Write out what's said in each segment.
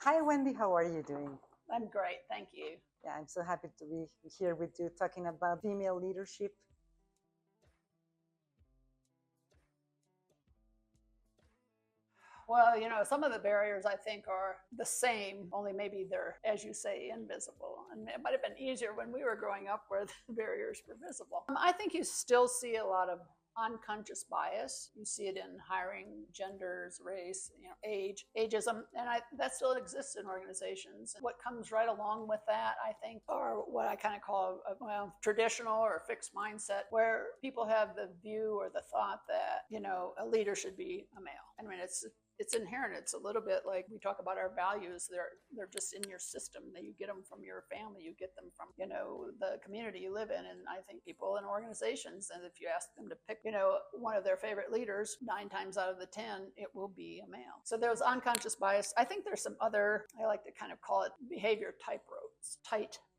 Hi, Wendy. How are you doing? I'm great, thank you. Yeah, I'm so happy to be here with you talking about female leadership. Well, some of the barriers I think are the same, only maybe they're, as you say, invisible. And it might have been easier when we were growing up where the barriers were visible. I think you still see a lot of unconscious bias. You see it in hiring, genders, race, age, ageism, and that still exists in organizations. And what comes right along with that, I think, are what I kind of call traditional or fixed mindset, where people have the view or the thought that a leader should be a male. I mean, it's inherent. It's a little bit like we talk about our values. They're just in your system. That you get them from your family. You get them from the community you live in. And I think people in organizations, and if you ask them to pick one of their favorite leaders, 9 times out of the 10 it will be a male. So there's unconscious bias. I think there's some other, I like to kind of call it behavior tight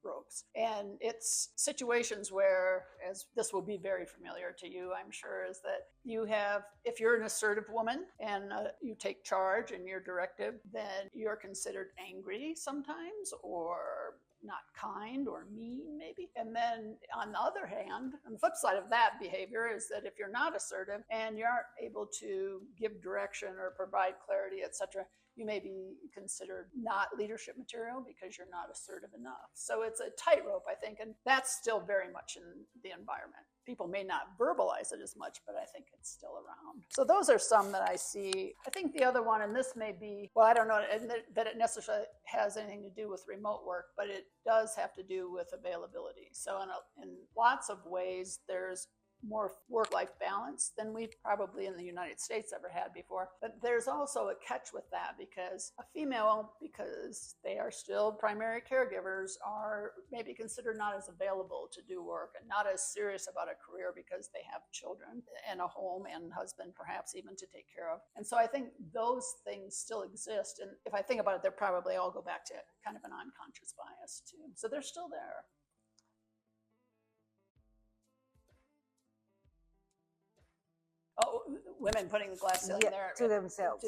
ropes. And it's situations where, as this will be very familiar to you, I'm sure, is that you have, if you're an assertive woman and you take charge and you're directive, then you're considered angry sometimes, or not kind or mean maybe. And then on the other hand, on the flip side of that behavior is that if you're not assertive and you aren't able to give direction or provide clarity, etc., you may be considered not leadership material because you're not assertive enough. So it's a tightrope, I think, and that's still very much in the environment. People may not verbalize it as much, but I think it's still around. So those are some that I see. I think the other one, and this may be, well, I don't know that it necessarily has anything to do with remote work, but it does have to do with availability. So in lots of ways, there's more work-life balance than we've probably in the United States ever had before. But there's also a catch with that, because a female, because they are still primary caregivers, are maybe considered not as available to do work and not as serious about a career because they have children and a home and husband perhaps even to take care of. And so I think those things still exist. And if I think about it, they probably all go back to kind of an unconscious bias too. So they're still there. Oh, women putting the glass ceiling there to themselves.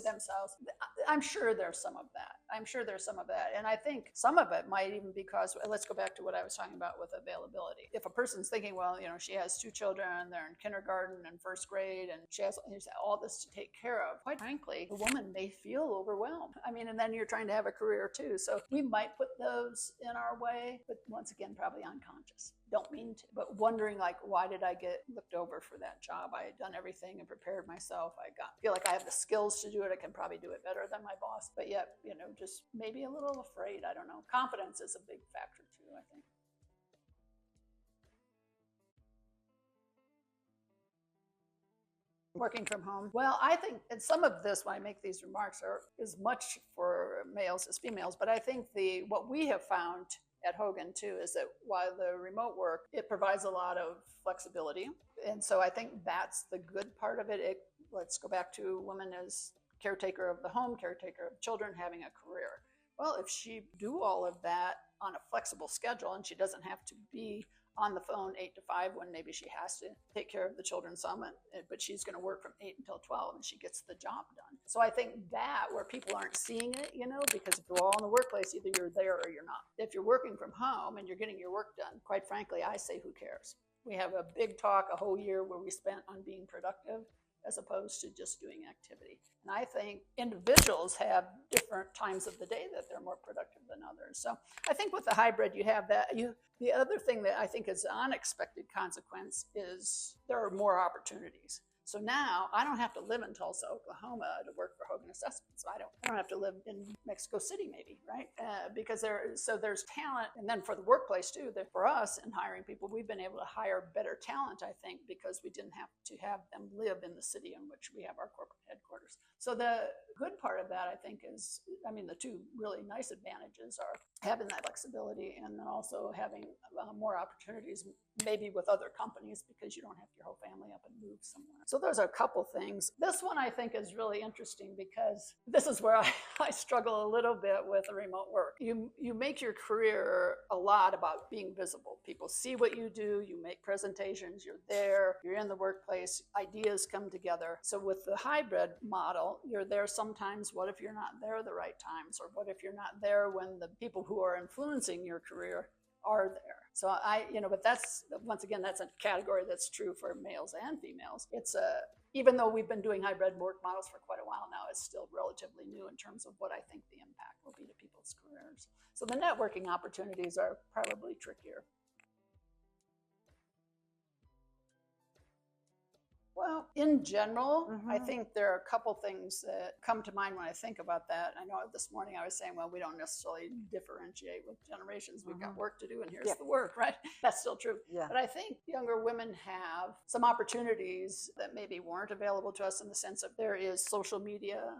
I'm sure there's some of that. And I think some of it might even be because, let's go back to what I was talking about with availability. If a person's thinking, well, she has 2 children, they're in kindergarten and first grade, and she has all this to take care of, quite frankly, the woman may feel overwhelmed. I mean, and then you're trying to have a career too. So we might put those in our way, but once again, probably unconscious. Don't mean to, but wondering, like, why did I get looked over for that job? I had done everything and prepared myself. Feel like I have the skills to do it. I can probably do it better than my boss, but yet, just maybe a little afraid. I don't know. Confidence is a big factor too, I think. Working from home. Well, I think, and some of this, when I make these remarks, are as much for males as females, but I think what we have found at Hogan too is that while the remote work, it provides a lot of flexibility. And so I think that's the good part of it. Let's go back to women as caretaker of the home, caretaker of children, having a career. Well, if she do all of that on a flexible schedule and she doesn't have to be on the phone 8 to 5 when maybe she has to take care of the children some, but she's going to work from 8 until 12 and she gets the job done. So I think that, where people aren't seeing it, because if you're all in the workplace, either you're there or you're not. If you're working from home and you're getting your work done, quite frankly, I say, who cares? We have a big talk a whole year where we spent on being productive as opposed to just doing activity. And I think individuals have different times of the day that they're more productive than others. So I think with the hybrid, you have that. The other thing that I think is an unexpected consequence is there are more opportunities. So now I don't have to live in Tulsa, Oklahoma to work for Hogan Assessments. I don't have to live in Mexico City maybe, right? Because there's talent. And then for the workplace too, for us in hiring people, we've been able to hire better talent, I think, because we didn't have to have them live in the city in which we have our corporate headquarters. So the good part of that, I think, is, the 2 really nice advantages are having that flexibility and then also having more opportunities maybe with other companies because you don't have your whole family up and move somewhere. So those are a couple things. This one I think is really interesting because this is where I struggle a little bit with remote work. You make your career a lot about being visible. People see what you do, you make presentations, you're there, you're in the workplace, ideas come together. So with the hybrid model, you're there sometimes. What if you're not there the right times? Or what if you're not there when the people who are influencing your career are there? So but that's, once again, that's a category that's true for males and females. Even though we've been doing hybrid work models for quite a while now, it's still relatively new in terms of what I think the impact will be to people's careers. So the networking opportunities are probably trickier. Well, in general, I think there are a couple things that come to mind when I think about that. I know this morning I was saying, well, we don't necessarily differentiate with generations. We've got work to do, and here's the work, right? That's still true. Yeah. But I think younger women have some opportunities that maybe weren't available to us in the sense of there is social media.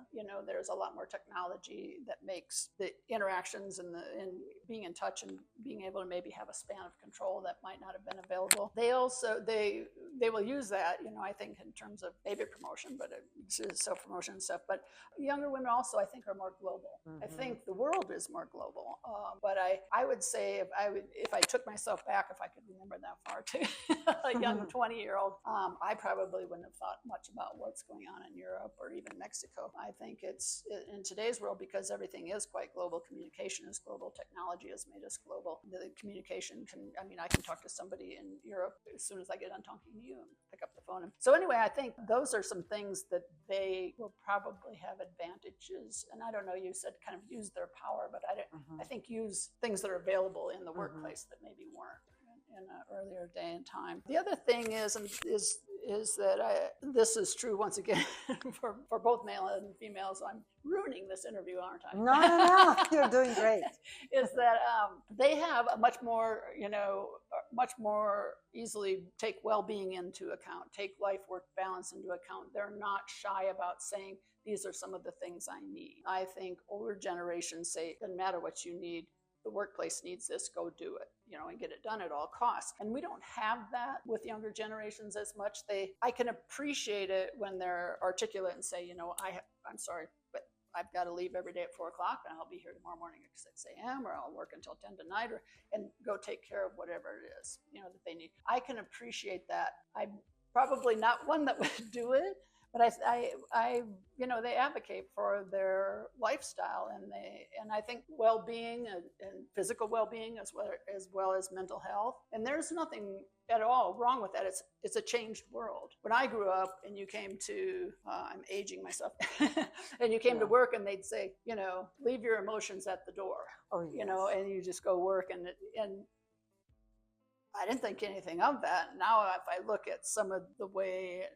There's a lot more technology that makes the interactions and being in touch and being able to maybe have a span of control that might not have been available. They also, they will use that, I think, in terms of maybe promotion, but self-promotion and stuff. But younger women also, I think, are more global. I think the world is more global. But I would say if I took myself back, if I could remember that far to a young 20-year-old, I probably wouldn't have thought much about what's going on in Europe or even Mexico. I think it's in today's world, because everything is quite global. Communication is global. Technology has made us global. The communication I can talk to somebody in Europe as soon as I get done talking to you and pick up the phone. So anyway, I think those are some things that they will probably have advantages. And I don't know, you said kind of use their power, but I think use things that are available in the workplace that maybe weren't in an earlier day and time. The other thing is that this is true once again for both male and female. So I'm ruining this interview, aren't I? No, you're doing great. Is that they have a much more easily take well-being into account, take life-work balance into account. They're not shy about saying, these are some of the things I need. I think older generations say, it doesn't matter what you need. The workplace needs this, go do it, and get it done at all costs. And we don't have that with younger generations as much. I can appreciate it when they're articulate and say, I'm sorry, but I've got to leave every day at 4 o'clock and I'll be here tomorrow morning at 6 a.m. or I'll work until 10 tonight and go take care of whatever it is, that they need. I can appreciate that. I'm probably not one that would do it, but they advocate for their lifestyle, and I think well-being and physical well-being as well as mental health. And there's nothing at all wrong with that. It's a changed world. When I grew up and you came to, I'm aging myself, and you came to work and they'd say, leave your emotions at the door, and you just go work and I didn't think anything of that. Now, if I look at some of the way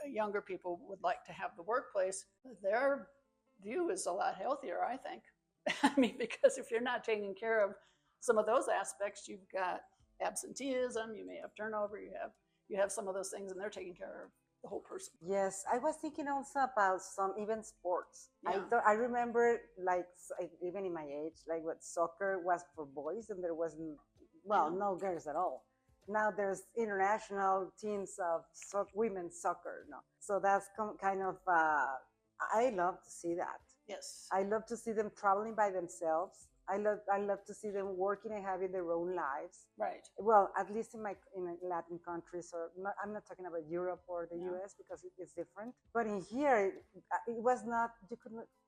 younger people would like to have the workplace, their view is a lot healthier, I think. Because if you're not taking care of some of those aspects, you've got absenteeism, you may have turnover, you have some of those things, and they're taking care of the whole person. Yes, I was thinking also about some even sports. Yeah. I remember, even in my age, what soccer was for boys, and there wasn't. Well, no girls at all. Now there's international teams of women's soccer. No, so that's kind of. I love to see that. Yes. I love to see them traveling by themselves. I love to see them working and having their own lives. Right. Well, at least in Latin countries, I'm not talking about Europe or the U.S. because it's different. But in here, it was not. You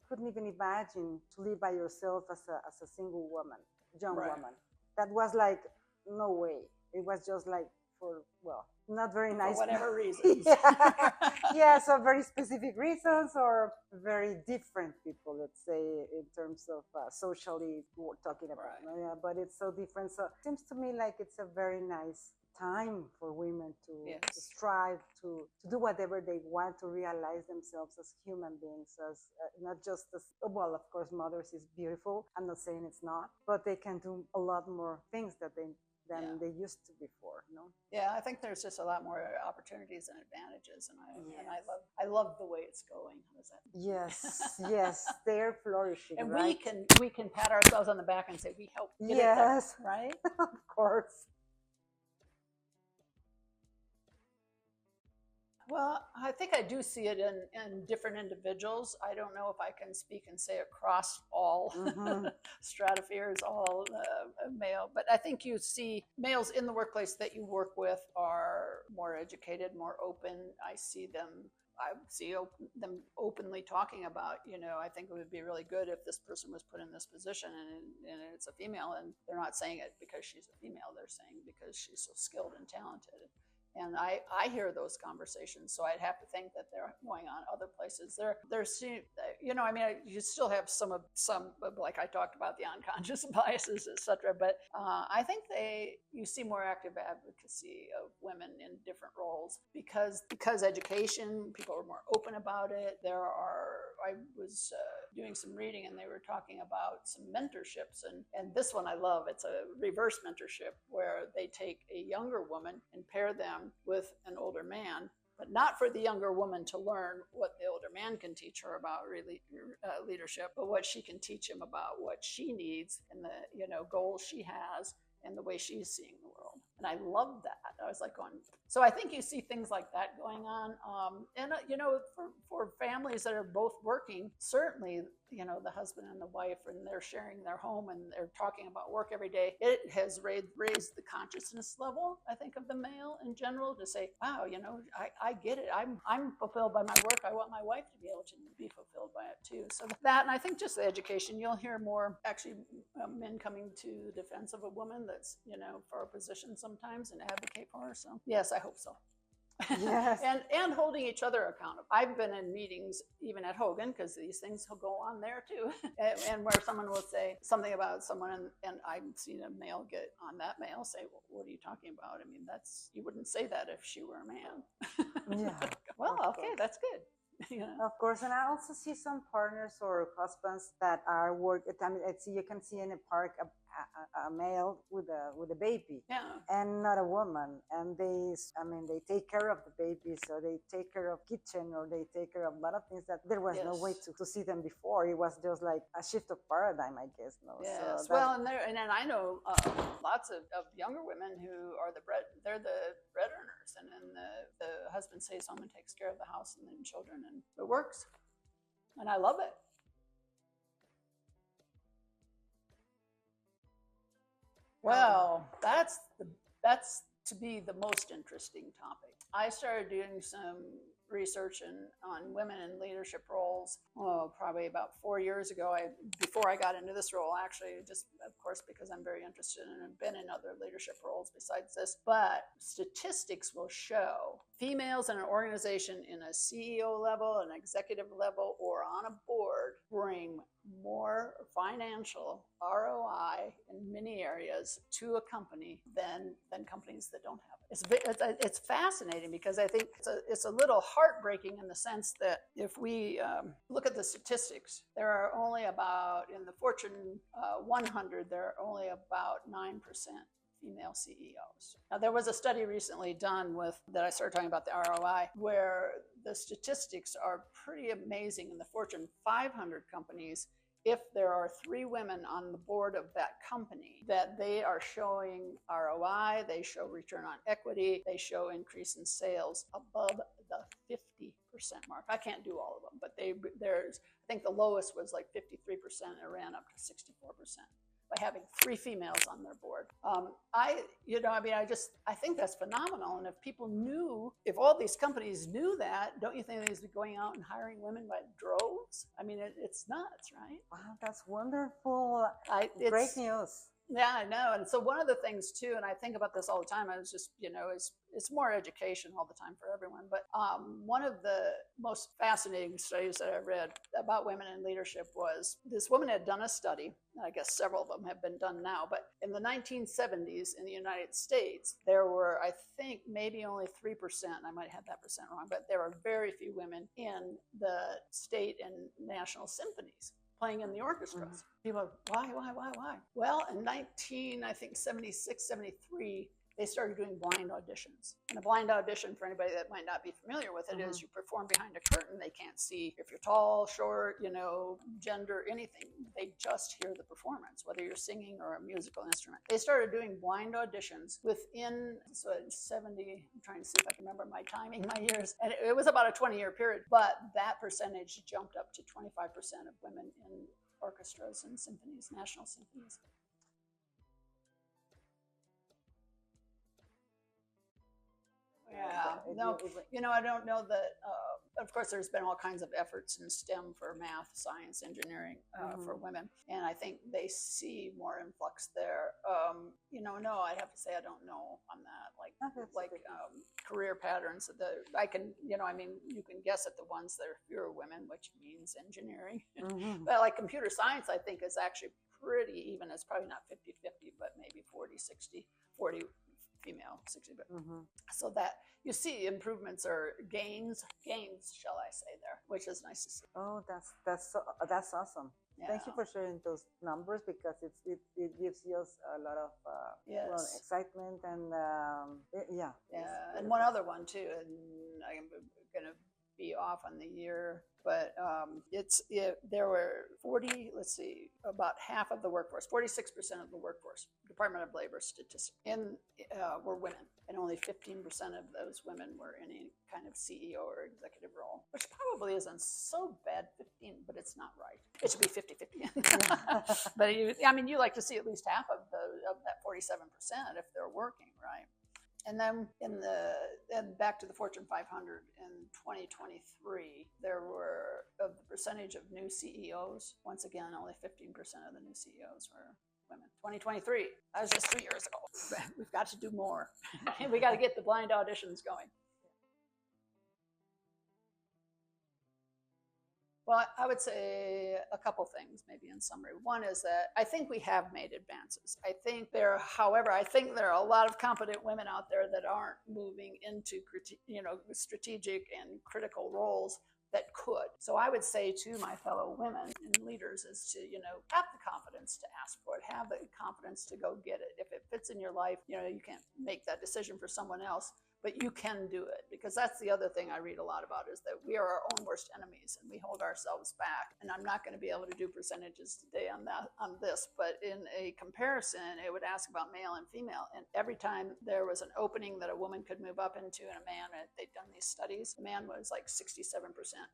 couldn't even imagine to live by yourself as a single woman, young woman. That was no way. It was just not very nice. For whatever reasons. So very specific reasons or very different people, let's say, in terms of socially talking about. Right. Yeah, but it's so different. So it seems to me like it's a very nice time for women to strive to do whatever they want, to realize themselves as human beings, as not just as, well, of course, mothers is beautiful. I'm not saying it's not, but they can do a lot more things than they used to before, Yeah, I think there's just a lot more opportunities and advantages, and I love the way it's going. How is that? Yes, they're flourishing, and right? we can pat ourselves on the back and say we helped get it there, right? Of course. Well, I think I do see it in different individuals. I don't know if I can speak and say across all stratospheres, all male, but I think you see males in the workplace that you work with are more educated, more open. I see them openly talking about, I think it would be really good if this person was put in this position and it's a female, and they're not saying it because she's a female, they're saying because she's so skilled and talented. And I hear those conversations, so I'd have to think that they're going on other places. You still have some, like I talked about, the unconscious biases, etc. But I think you see more active advocacy of women in different roles because education, people are more open about it. I was doing some reading, and they were talking about some mentorships, and this one I love. It's a reverse mentorship where they take a younger woman and pair them with an older man, but not for the younger woman to learn what the older man can teach her about really leadership, but what she can teach him about what she needs and the goals she has and the way she's seeing the world. And I love that. I was like going, so I think you see things like that going on. For families that are both working, certainly, the husband and the wife, and they're sharing their home and they're talking about work every day. It has raised the consciousness level, I think, of the male in general to say, wow, I get it. I'm fulfilled by my work. I want my wife to be able to be fulfilled by it too. So that, and I think just the education, you'll hear more actually men coming to the defense of a woman that's, for a position sometimes and advocate for her. So yes, I hope so. Yes. and holding each other accountable. I've been in meetings even at Hogan, because these things will go on there too, and where someone will say something about someone, and I've seen a male get on that male say, well, what are you talking about? I mean, you wouldn't say that if she were a man. Yeah. Well, okay, that's good. Of course, and I also see some partners or husbands that are you can see in a park a male with a baby, and not a woman, and they take care of the baby, so they take care of kitchen, or they take care of a lot of things that there was no way to see them before. It was just like a shift of paradigm, I guess. No. Yes. So and I know lots of younger women who are they're the bread earners, and then the husband stays home and takes care of the house and then children, and it works, and I love it. Well, that's to be the most interesting topic. I started doing some research on women in leadership roles, probably about 4 years ago. Before I got into this role, actually, just of course because I'm very interested and have been in other leadership roles besides this. But statistics will show females in an organization in a CEO level, an executive level, or on a board bring more financial ROI in many areas to a company than companies that don't have it. It's fascinating, because I think it's a little heartbreaking in the sense that if we look at the statistics, there are only about, in the Fortune 100, there are only about 9% female CEOs. Now, there was a study recently done that I started talking about the ROI, where the statistics are pretty amazing in the Fortune 500 companies. If there are 3 women on the board of that company, that they are showing ROI, they show return on equity, they show increase in sales above the 50% mark. I can't do all of them, but I think the lowest was like 53%, and it ran up to 64%. By having 3 females on their board. I think that's phenomenal. And if all these companies knew that, don't you think they'd be going out and hiring women by droves? I mean, it's nuts, right? Wow, that's wonderful. Great news. Yeah, I know. And so one of the things too, and I think about this all the time, I was just, it's more education all the time for everyone. But one of the most fascinating studies that I read about women in leadership was this woman had done a study. I guess several of them have been done now, but in the 1970s in the United States, there were, I think, maybe only 3%, I might have that percent wrong, but there were very few women in the state and national symphonies playing in the orchestras. People are, why? Well, in 76, 73, they started doing blind auditions. And a blind audition, for anybody that might not be familiar with it, is you perform behind a curtain. They can't see if you're tall, short, gender, anything. They just hear the performance, whether you're singing or a musical instrument. They started doing blind auditions within 70, I'm trying to see if I can remember my timing, my years, and it was about a 20-year period, but that percentage jumped up to 25% of women in orchestras and symphonies, national symphonies. Yeah, no, I don't know that, of course, there's been all kinds of efforts in STEM for math, science, engineering for women. And I think they see more influx there. No, I have to say I don't know on that. Like career patterns. You can guess at the ones that are fewer women, which means engineering. But like computer science, I think is actually pretty even. It's probably not 50-50, but maybe 40-60, 40 female, 60. But so that you see improvements or gains, shall I say, there, which is nice to see. Oh, that's awesome. Yeah. Thank you for sharing those numbers, because it gives us a lot of excitement and yeah. And one other one too, and I'm gonna be off on the year, but there were about half of the workforce, 46% of the workforce, Department of Labor statistics, were women, and only 15% of those women were in any kind of CEO or executive role, which probably isn't so bad, 15, but it's not right. It should be 50-50. But you like to see at least half of that 47% if they're working, right? And then back to the Fortune 500 in 2023, there were, of the percentage of new CEOs, once again, only 15% of the new CEOs were women. 2023, that was just 3 years ago. We've got to do more. We got to get the blind auditions going. Well, I would say a couple things, maybe in summary. One is that I think we have made advances. However, I think there are a lot of competent women out there that aren't moving into strategic and critical roles that could. So I would say to my fellow women and leaders is to, have the confidence to ask for it, have the confidence to go get it. If it fits in your life, you can't make that decision for someone else, but you can do it. Because that's the other thing I read a lot about, is that we are our own worst enemies and we hold ourselves back. And I'm not going to be able to do percentages today on this, but in a comparison, it would ask about male and female. And every time there was an opening that a woman could move up into and a man, they'd done these studies, the man was like 67%.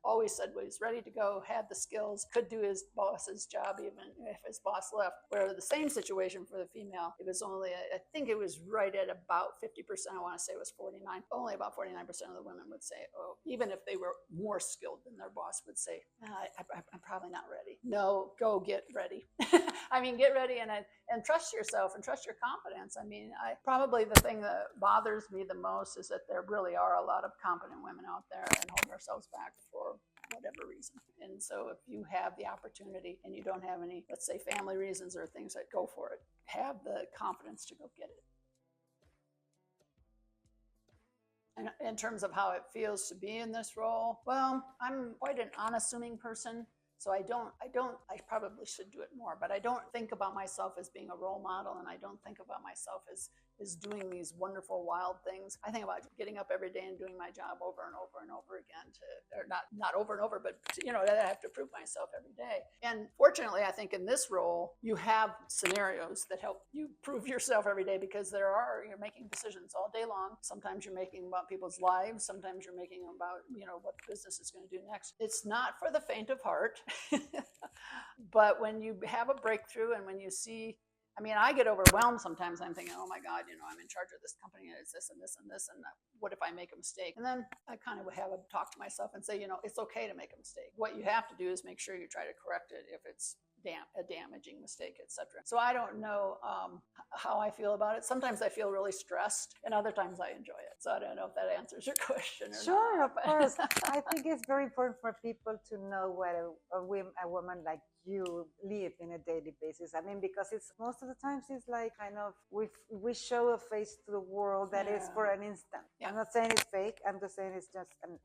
Always said was ready to go, had the skills, could do his boss's job even if his boss left. Where the same situation for the female, it was only, I think it was right at about 50%. I want to say it was 49. Only about 49% of the women would say, oh, even if they were more skilled than their boss, would say, I'm probably not ready. No, go get ready. Get ready and trust yourself and trust your confidence. Probably the thing that bothers me the most is that there really are a lot of competent women out there and hold ourselves back for whatever reason. And so if you have the opportunity and you don't have any, let's say, family reasons or things, that go for it. Have the confidence to go get it. And in terms of how it feels to be in this role, well, I'm quite an unassuming person. So I probably should do it more, but I don't think about myself as being a role model, and I don't think about myself as doing these wonderful, wild things. I think about getting up every day and doing my job over and over and over again, or not over and over, but I have to prove myself every day. And fortunately, I think in this role, you have scenarios that help you prove yourself every day, because you're making decisions all day long. Sometimes you're making about people's lives. Sometimes you're making about, what the business is going to do next. It's not for the faint of heart. But when you have a breakthrough and when you see, I get overwhelmed sometimes. I'm thinking, oh my God, I'm in charge of this company and it's this and this and this. And what if I make a mistake? And then I kind of have a talk to myself and say, it's okay to make a mistake. What you have to do is make sure you try to correct it if it's a damaging mistake, etc. So I don't know how I feel about it. Sometimes I feel really stressed, and other times I enjoy it. So I don't know if that answers your question or Sure, not. Of course. I think it's very important for people to know what a woman like you live in a daily basis. I mean, because it's most of the times it's like kind of we show a face to the world that is for an instant. Yeah. I'm not saying it's fake. I'm just saying it's just an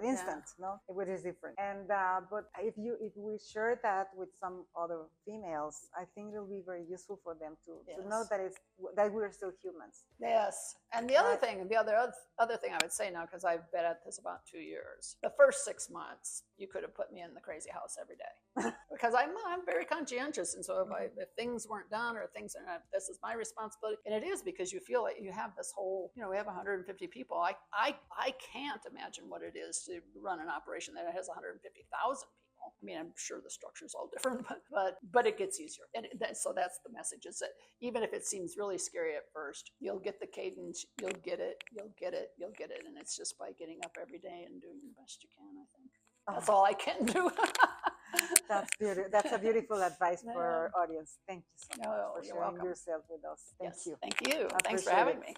instant, no, which is different. And but if we share that with some other females, I think it'll be very useful for them to know that we're still humans. Yes. And the other thing, the other thing I would say now, because I've been at this about 2 years, the first 6 months, you could have put me in the crazy house every day because I'm very conscientious. And so if things weren't done or things are not, this is my responsibility. And it is, because you feel like you have this whole, we have 150 people. I can't imagine what it is to run an operation that has 150,000 people. I mean, I'm sure the structure is all different, but it gets easier. And so that's the message, is that even if it seems really scary at first, you'll get the cadence, you'll get it. And it's just by getting up every day and doing the best you can, I think. That's all I can do. That's beautiful. That's a beautiful advice for our audience. Thank you so much for sharing welcome. yourself with us. Thank you. Thank you. Thanks for having me.